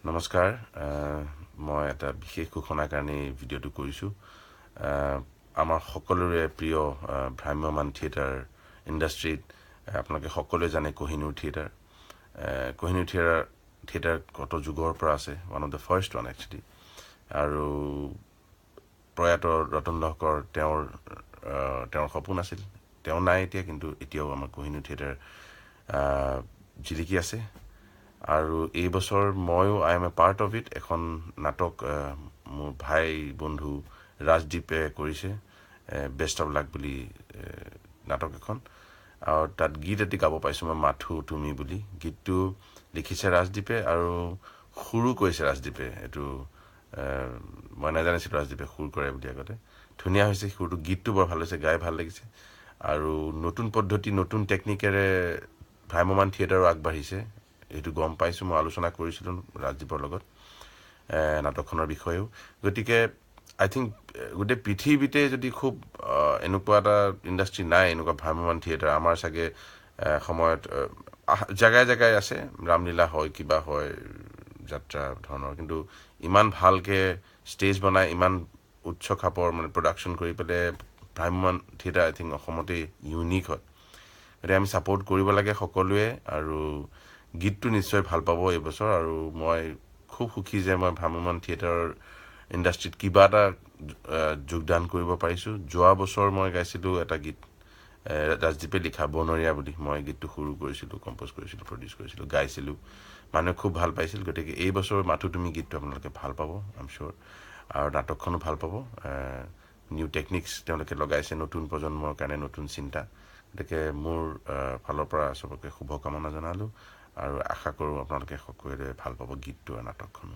নমস্কাৰ মই এটা বিশেষ ঘোষণাৰ কাৰণে ভিডিঅ'টো কৰিছোঁ আমাৰ সকলোৰে প্ৰিয় ভ্ৰাম্যমান থিয়েটাৰ ইণ্ডাষ্ট্ৰীত আপোনালোকে সকলোৱে জানে কোহিনুৰ থিয়েটাৰ থিয়েটাৰ কত যুগৰ পৰা আছে one of the first one actually আৰু প্ৰয়াত ৰতন লহকৰ তেওঁৰ সপোন আছিল তেওঁ নাই এতিয়া কিন্তু এতিয়াও আমাৰ কোহিনুৰ থিয়েটাৰ জিলিকি আছে আৰু এই বছৰ ময়ো I M A part of it এখন নাটক মোৰ ভাই বন্ধু ৰাজদীপে কৰিছে বেষ্ট অফ লাক বুলি নাটক এখন আৰু তাত গীত এটি গাব পাইছোঁ মই মাথো তুমি বুলি গীতটো লিখিছে ৰাজদীপে আৰু সুৰো কৰিছে ৰাজদীপে এইটো মই নাজানিছিলোঁ ৰাজদীপে সুৰ কৰে বুলি আগতে ধুনীয়া হৈছে সুৰটো গীতটো বৰ ভাল হৈছে গাই ভাল লাগিছে আৰু নতুন পদ্ধতি নতুন টেকনিকেৰে ভ্ৰাম্যমান থিয়েটাৰো আগবাঢ়িছে এইটো গম পাইছোঁ মই আলোচনা কৰিছিলোঁ ৰাজদীপৰ লগত নাটকখনৰ বিষয়েও গতিকে আই থিংক গোটেই পৃথিৱীতে যদি খুব এনেকুৱা এটা ইণ্ডাষ্ট্ৰী নাই এনেকুৱা ভ্ৰাম্যমান থিয়েটাৰ আমাৰ চাগে সময়ত জেগাই জেগাই আছে ৰামলীলা হয় কিবা হয় যাত্ৰা ধৰণৰ কিন্তু ইমান ভালকৈ ষ্টেজ বনাই ইমান উচ্চ খাপৰ মানে প্ৰডাকশ্যন কৰি পেলাই ভ্ৰাম্যমান থিয়েটাৰ আই থিংক অসমতেই ইউনিক হয় গতিকে আমি ছাপোৰ্ট কৰিব লাগে সকলোৱে আৰু গীতটো নিশ্চয় ভাল পাব এইবছৰ আৰু মই খুব সুখী যে মই ভ্ৰাম্যমান থিয়েটাৰৰ ইণ্ডাষ্ট্ৰীত কিবা এটা যোগদান কৰিব পাৰিছোঁ যোৱা বছৰ মই গাইছিলোঁ এটা গীত ৰাজদীপে লিখা বনৰীয়া বুলি মই গীতটো সুৰো কৰিছিলোঁ কম্প'জ কৰিছিলোঁ প্ৰডিউচ কৰিছিলোঁ গাইছিলোঁ মানুহে খুব ভাল পাইছিল গতিকে এই বছৰ মাথো তুমি গীতটো আপোনালোকে ভাল পাব আই এম চিয়'ৰ আৰু নাটকখনো ভাল পাব নিউ টেকনিক্স তেওঁলোকে লগাইছে নতুন প্ৰজন্মৰ কাৰণে নতুন চিন্তা গতিকে মোৰ ফালৰ পৰা চবকে শুভকামনা জনালোঁ আৰু আশা কৰোঁ আপোনালোকে সকলোৱে ভাল পাব গীতটো আৰু নাটকখনো